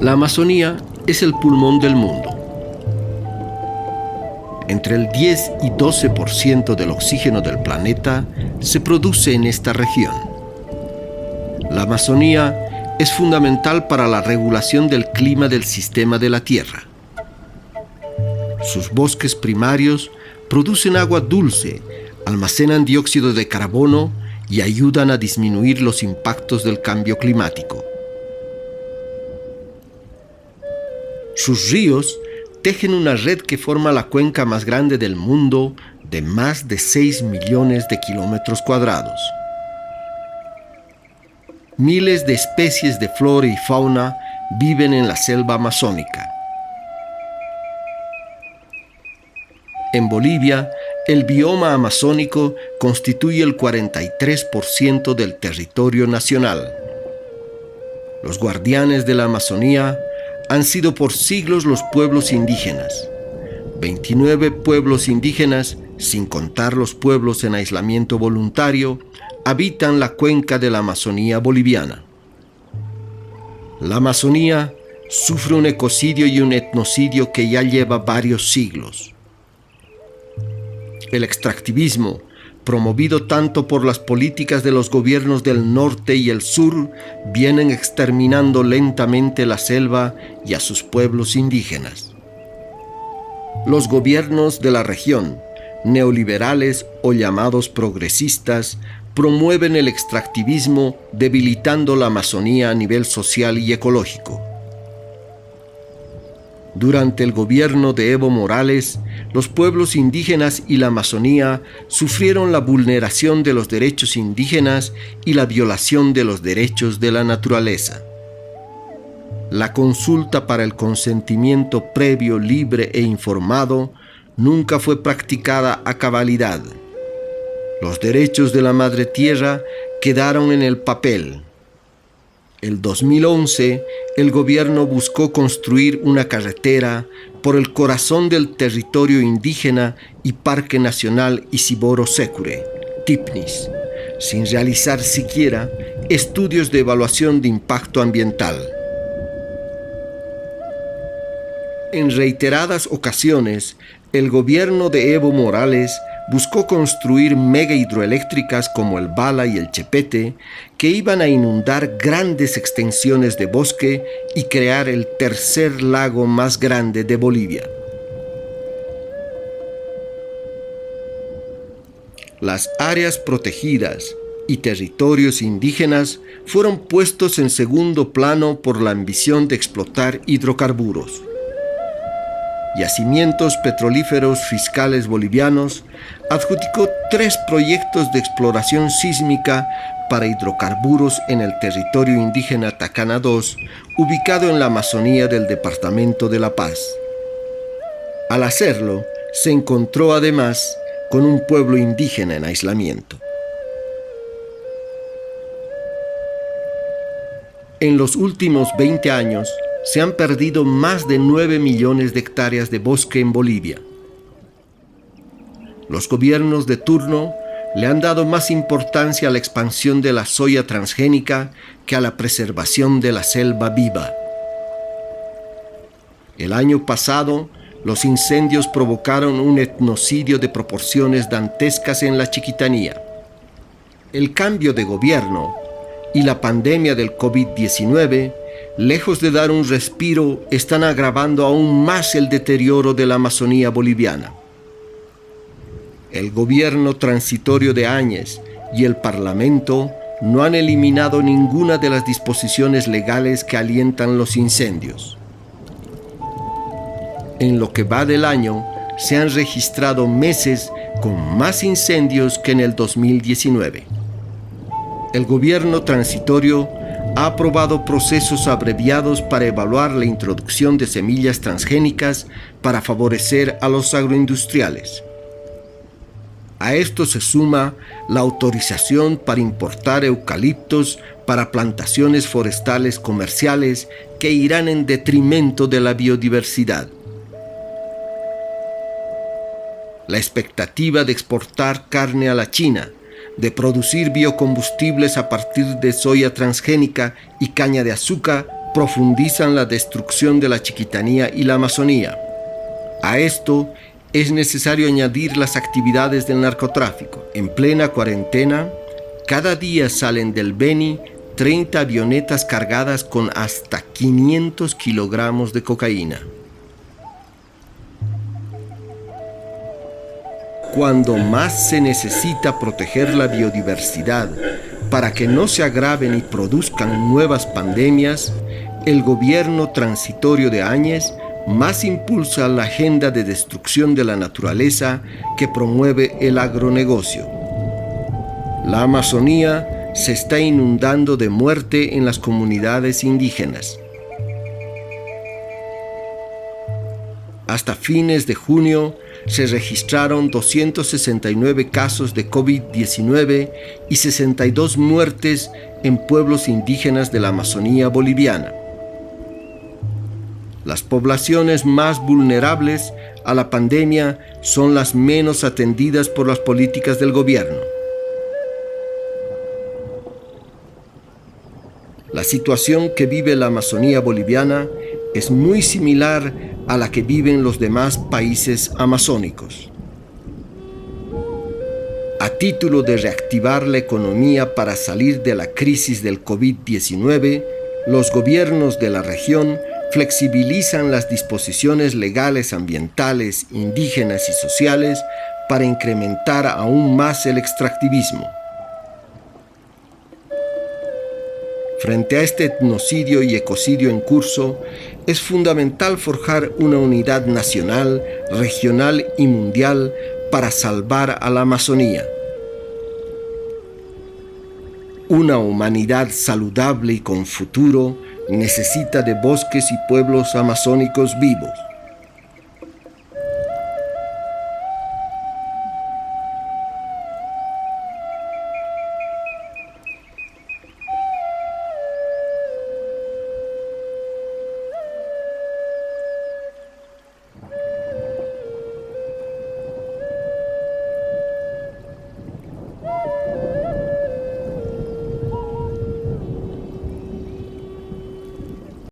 La Amazonía es el pulmón del mundo. Entre el 10 y 12% del oxígeno del planeta se produce en esta región. La Amazonía es fundamental para la regulación del clima del sistema de la Tierra. Sus bosques primarios producen agua dulce, almacenan dióxido de carbono y ayudan a disminuir los impactos del cambio climático. Sus ríos tejen una red que forma la cuenca más grande del mundo de más de 6 millones de kilómetros cuadrados. Miles de especies de flora y fauna viven en la selva amazónica. En Bolivia, el bioma amazónico constituye el 43% del territorio nacional. Los guardianes de la Amazonía han sido por siglos los pueblos indígenas. 29 pueblos indígenas, sin contar los pueblos en aislamiento voluntario, habitan la cuenca de la Amazonía boliviana. La Amazonía sufre un ecocidio y un etnocidio que ya lleva varios siglos. El extractivismo, promovido tanto por las políticas de los gobiernos del norte y el sur, vienen exterminando lentamente la selva y a sus pueblos indígenas. Los gobiernos de la región, neoliberales o llamados progresistas, promueven el extractivismo, debilitando la Amazonía a nivel social y ecológico. Durante el gobierno de Evo Morales, los pueblos indígenas y la Amazonía sufrieron la vulneración de los derechos indígenas y la violación de los derechos de la naturaleza. La consulta para el consentimiento previo, libre e informado nunca fue practicada a cabalidad. Los derechos de la Madre Tierra quedaron en el papel. En 2011, el gobierno buscó construir una carretera por el corazón del territorio indígena y Parque Nacional Isiboro-Sécure, Tipnis, sin realizar siquiera estudios de evaluación de impacto ambiental. En reiteradas ocasiones, el gobierno de Evo Morales buscó construir mega hidroeléctricas como el Bala y el Chepete, que iban a inundar grandes extensiones de bosque y crear el tercer lago más grande de Bolivia. Las áreas protegidas y territorios indígenas fueron puestos en segundo plano por la ambición de explotar hidrocarburos. Yacimientos Petrolíferos Fiscales Bolivianos adjudicó 3 proyectos de exploración sísmica para hidrocarburos en el territorio indígena Tacana II, ubicado en la Amazonía del departamento de La Paz. Al hacerlo, se encontró además con un pueblo indígena en aislamiento. En los últimos 20 años, se han perdido más de 9 millones de hectáreas de bosque en Bolivia. Los gobiernos de turno le han dado más importancia a la expansión de la soya transgénica que a la preservación de la selva viva. El año pasado, los incendios provocaron un etnocidio de proporciones dantescas en la Chiquitanía. El cambio de gobierno y la pandemia del COVID-19, lejos de dar un respiro, están agravando aún más el deterioro de la Amazonía boliviana. El gobierno transitorio de Áñez y el Parlamento no han eliminado ninguna de las disposiciones legales que alientan los incendios. En lo que va del año, se han registrado meses con más incendios que en el 2019. El gobierno transitorio ha aprobado procesos abreviados para evaluar la introducción de semillas transgénicas para favorecer a los agroindustriales. A esto se suma la autorización para importar eucaliptos para plantaciones forestales comerciales que irán en detrimento de la biodiversidad. La expectativa de exportar carne a la China, de producir biocombustibles a partir de soya transgénica y caña de azúcar, profundizan la destrucción de la Chiquitanía y la Amazonía. A esto es necesario añadir las actividades del narcotráfico. En plena cuarentena, cada día salen del Beni 30 avionetas cargadas con hasta 500 kilogramos de cocaína. Cuando más se necesita proteger la biodiversidad para que no se agraven y produzcan nuevas pandemias, el gobierno transitorio de Áñez más impulsa la agenda de destrucción de la naturaleza que promueve el agronegocio. La Amazonía se está inundando de muerte en las comunidades indígenas. Hasta fines de junio se registraron 269 casos de COVID-19 y 62 muertes en pueblos indígenas de la Amazonía boliviana. Las poblaciones más vulnerables a la pandemia son las menos atendidas por las políticas del gobierno. La situación que vive la Amazonía boliviana es muy similar a la que viven los demás países amazónicos. A título de reactivar la economía para salir de la crisis del COVID-19, los gobiernos de la región flexibilizan las disposiciones legales ambientales, indígenas y sociales para incrementar aún más el extractivismo. Frente a este etnocidio y ecocidio en curso, es fundamental forjar una unidad nacional, regional y mundial para salvar a la Amazonía. Una humanidad saludable y con futuro necesita de bosques y pueblos amazónicos vivos.